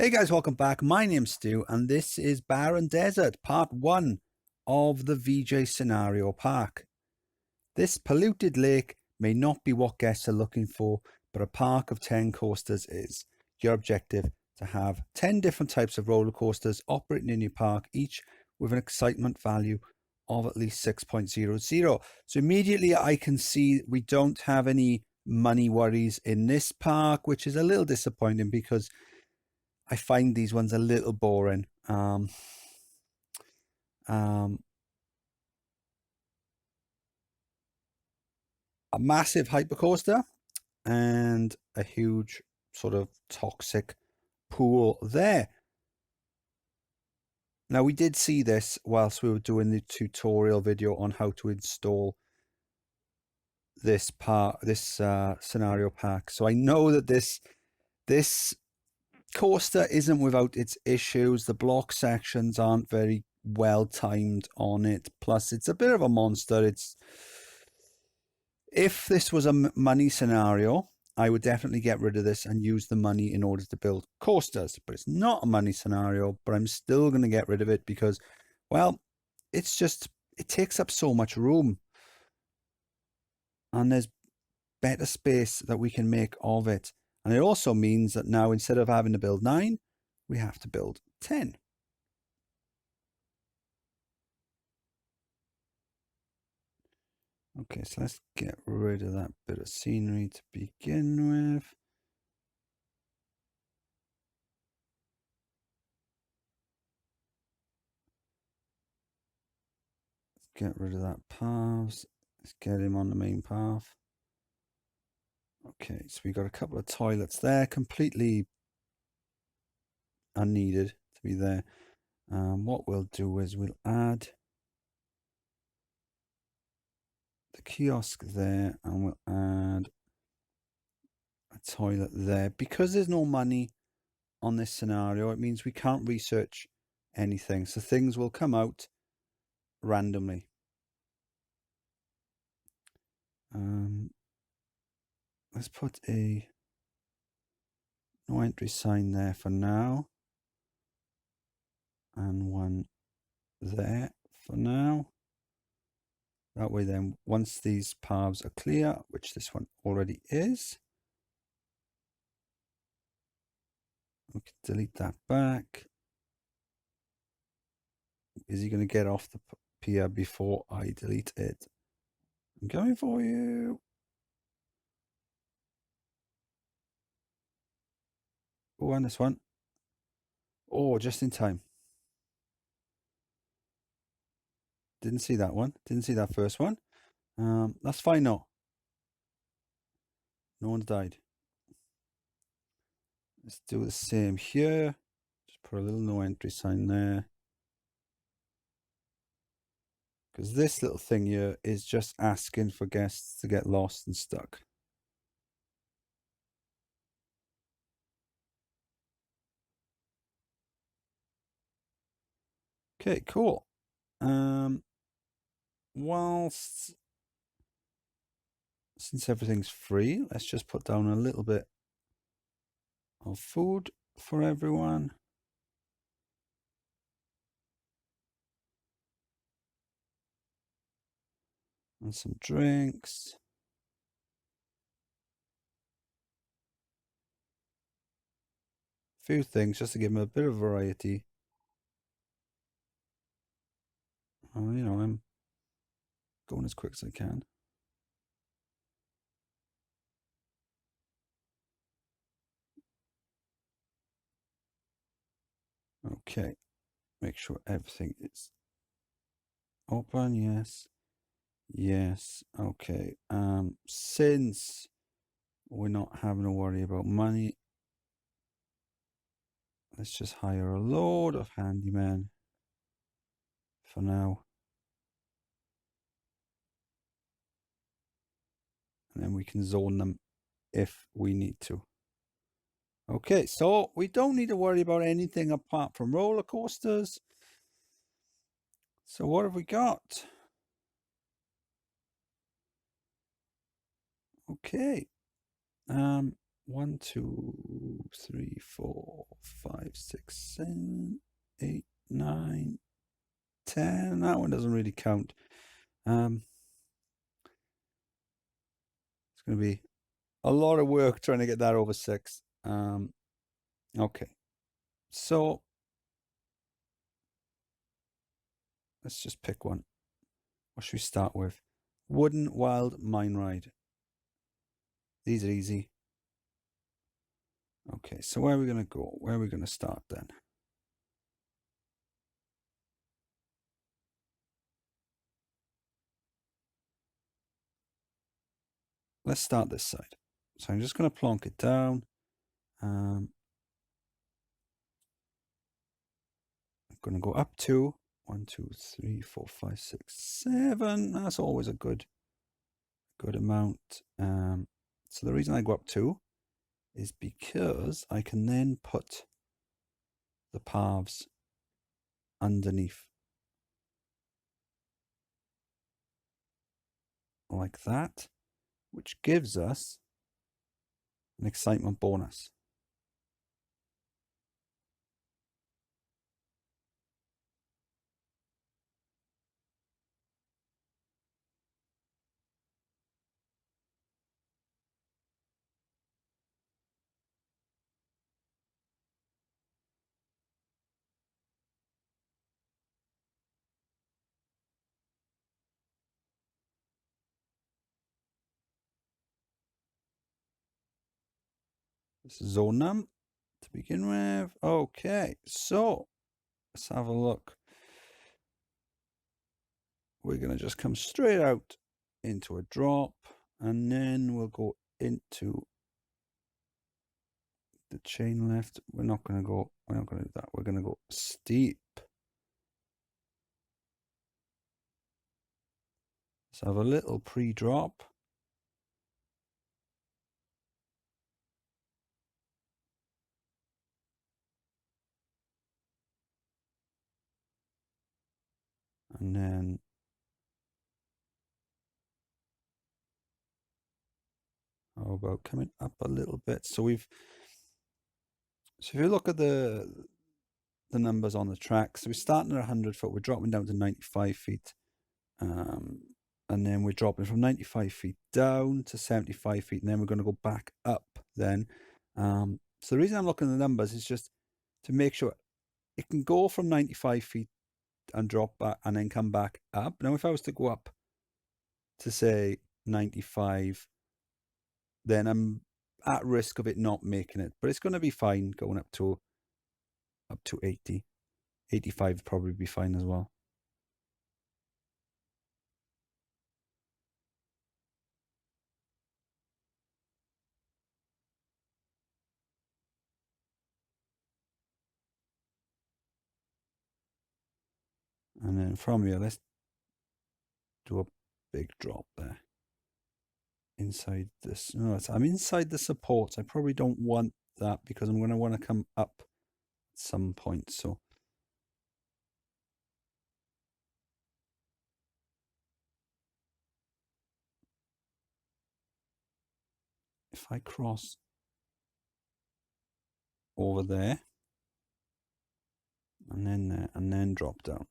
Hey guys, welcome back. My name's Stu, and this is Barren Desert, part 1 of the VJ scenario park. This polluted lake may not be what guests are looking for, but a park of 10 coasters is. Your objective to have 10 different types of roller coasters operating in your park, each with an excitement value of at least 6.00. So immediately I can see we don't have any money worries in this park, which is a little disappointing because I find these ones a little boring. A massive hypercoaster and a huge sort of toxic pool there. Now, we did see this whilst we were doing the tutorial video on how to install this scenario pack. So I know that this coaster isn't without its issues. The block sections aren't very well timed on it. Plus, it's a bit of a monster. If this was a money scenario, I would definitely get rid of this and use the money in order to build coasters. But it's not a money scenario, but I'm still going to get rid of it because, well, it takes up so much room. And there's better space that we can make of it. And it also means that now, instead of having to build 9, we have to build 10. Okay, so let's get rid of that bit of scenery to begin with. Let's get rid of that paths. Let's get him on the main path. Okay, so we got a couple of toilets there, completely unneeded to be there. What we'll do is we'll add the kiosk there, and we'll add a toilet there. Because there's no money on this scenario, it means we can't research anything, so things will come out randomly. Let's put a no entry sign there for now, and one there for now. That way then, once these paths are clear, which this one already is, we can delete that back. Is he going to get off the pier before I delete it? I'm coming for you. Oh, and this one. Oh, just in time. Didn't see that one. Didn't see that first one. That's fine now. No one's died. Let's do the same here. Just put a little no entry sign there. Because this little thing here is just asking for guests to get lost and stuck. Okay, cool. Since everything's free, let's just put down a little bit of food for everyone. And some drinks. A few things just to give them a bit of variety. You know, I'm going as quick as I can. Okay, make sure everything is open. Yes. Yes. Okay. Since we're not having to worry about money, let's just hire a load of handymen for now. And then we can zone them if we need to. Okay, so we don't need to worry about anything apart from roller coasters. So what have we got? Okay. 1, 2, 3, 4, 5, 6, 7, 8, 9, 10. That one doesn't really count. It's going to be a lot of work trying to get that over 6. Okay. So let's just pick one. What should we start with? Wooden Wild Mine Ride. These are easy. Okay, so where are we going to go? Where are we going to start then? Let's start this side. So I'm just going to plonk it down. I'm going to go up 2. 1, 2, 3, 4, 5, 6, 7. That's always a good amount. So the reason I go up 2 is because I can then put the paths underneath. Like that, which gives us an excitement bonus. This is zone num to begin with. Okay, so let's have a look. We're going to just come straight out into a drop, and then we'll go into the chain left. We're not going to do that. We're going to go steep. Let's have a little pre-drop. And then how about coming up a little bit? So if you look at the numbers on the track, so we're starting at 100 foot, we're dropping down to 95 feet. And then we're dropping from 95 feet down to 75 feet, and then we're going to go back up then. So the reason I'm looking at the numbers is just to make sure it can go from 95 feet and drop back and then come back up. Now, if I was to go up to say 95, then I'm at risk of it not making it, but it's going to be fine going up to 80. 85 would probably be fine as well. And then from here, let's do a big drop there. Inside this, no, I'm inside the supports. I probably don't want that because I'm going to want to come up at some point. So if I cross over there and then there and then drop down.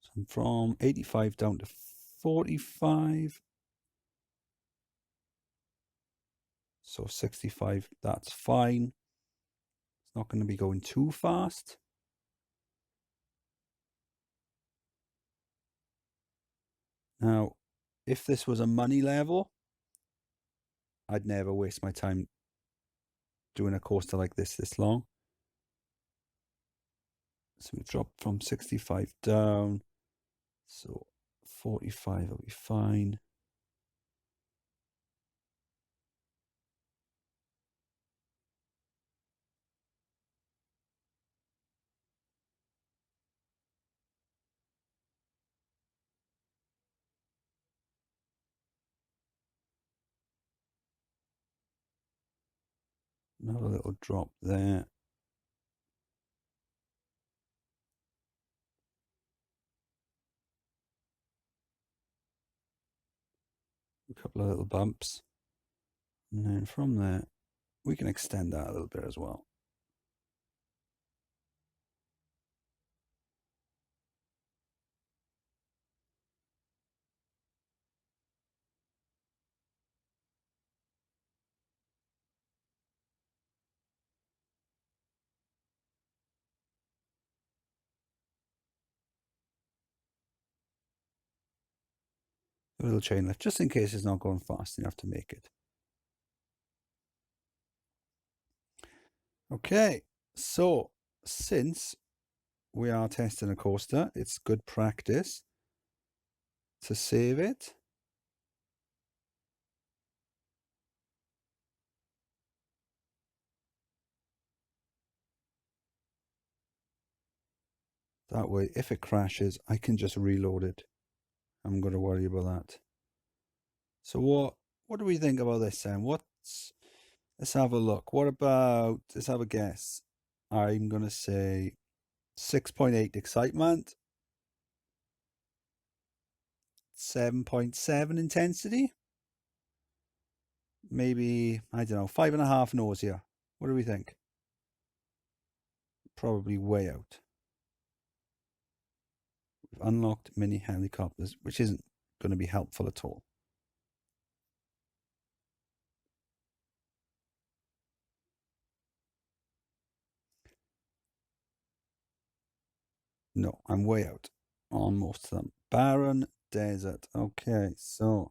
So I'm from 85 down to 45. So 65, that's fine. It's not going to be going too fast. Now, if this was a money level, I'd never waste my time doing a coaster like this long. So we dropped from 65 down. So 45 will be fine. Another little drop there. a couple of little bumps. And then from there, we can extend that a little bit as well. A little chain lift, just in case it's not going fast enough to make it. Okay, so since we are testing a coaster, it's good practice to save it. That way, if it crashes, I can just reload it. I'm going to worry about that. So what do we think about this then? Let's have a look. Let's have a guess. I'm going to say 6.8 excitement, 7.7 intensity, maybe, I don't know, 5.5 nausea. What do we think? Probably way out. We've unlocked mini helicopters, which isn't going to be helpful at all. No, I'm way out on most of them. Barren Desert. Okay, so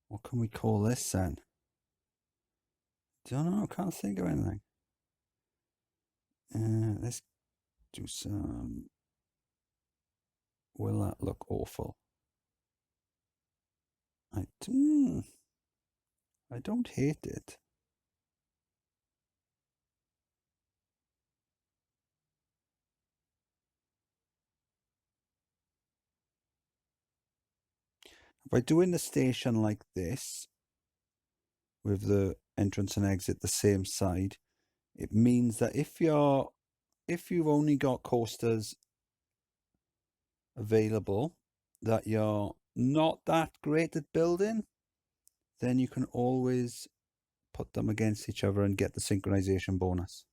what can we call this then? Don't know, can't think of anything. Let's do some. Will that look awful? I don't hate it. By doing the station like this, with the entrance and exit the same side, it means that if you've only got coasters available that you're not that great at building, then you can always put them against each other and get the synchronization bonus.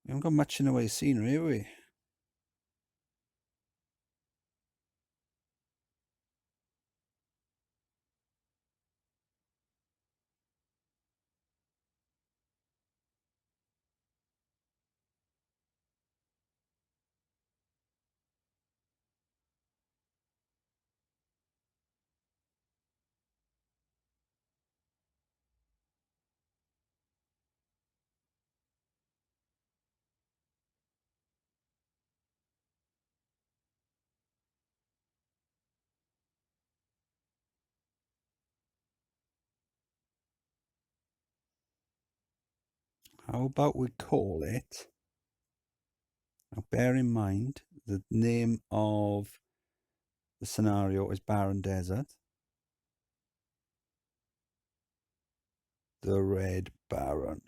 We haven't got much in the way of scenery, have we? How about we call it? Now, bear in mind the name of the scenario is Barren Desert. The Red Baron.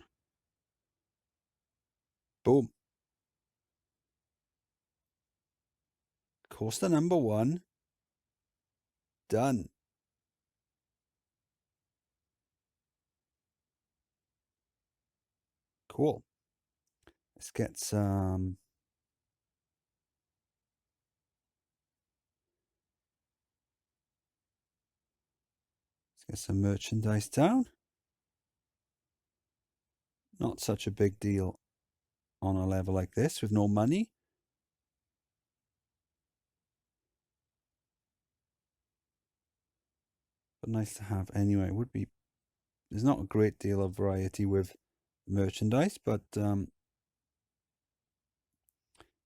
Boom. Coaster number 1. Done. Cool. Let's get some. Let's get some merchandise down. Not such a big deal on a level like this with no money. But nice to have anyway. Would be. There's not a great deal of variety with merchandise, but it'd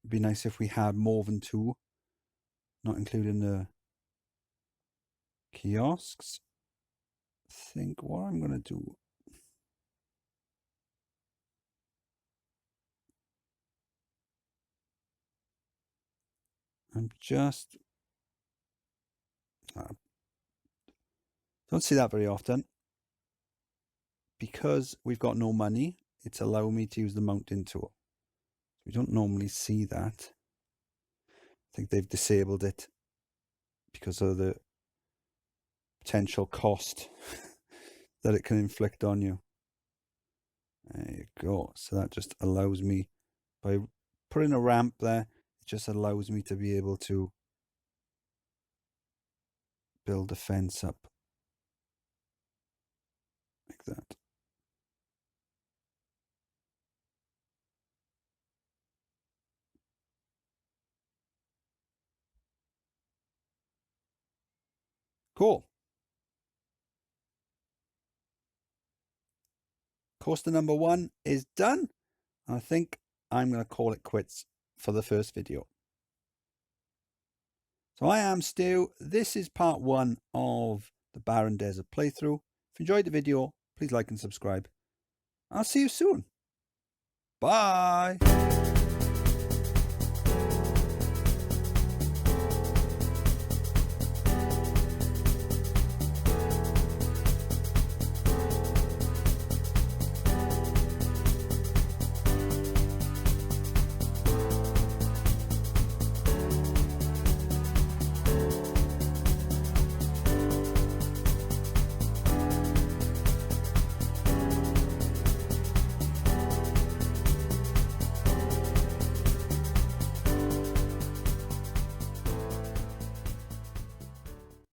be nice if we had more than 2, not including the kiosks. Think what I'm gonna do. I'm just Don't see that very often. Because we've got no money, it's allowing me to use the mounting tool. We don't normally see that. I think they've disabled it because of the potential cost that it can inflict on you. There you go. So that just allows me, by putting a ramp there, it just allows me to be able to build a fence up like that. Cool. Coaster number 1 is done. I think I'm going to call it quits for the first video. So I am Stu. This is part 1 of the Barren Desert playthrough. If you enjoyed the video, please like and subscribe. I'll see you soon. Bye.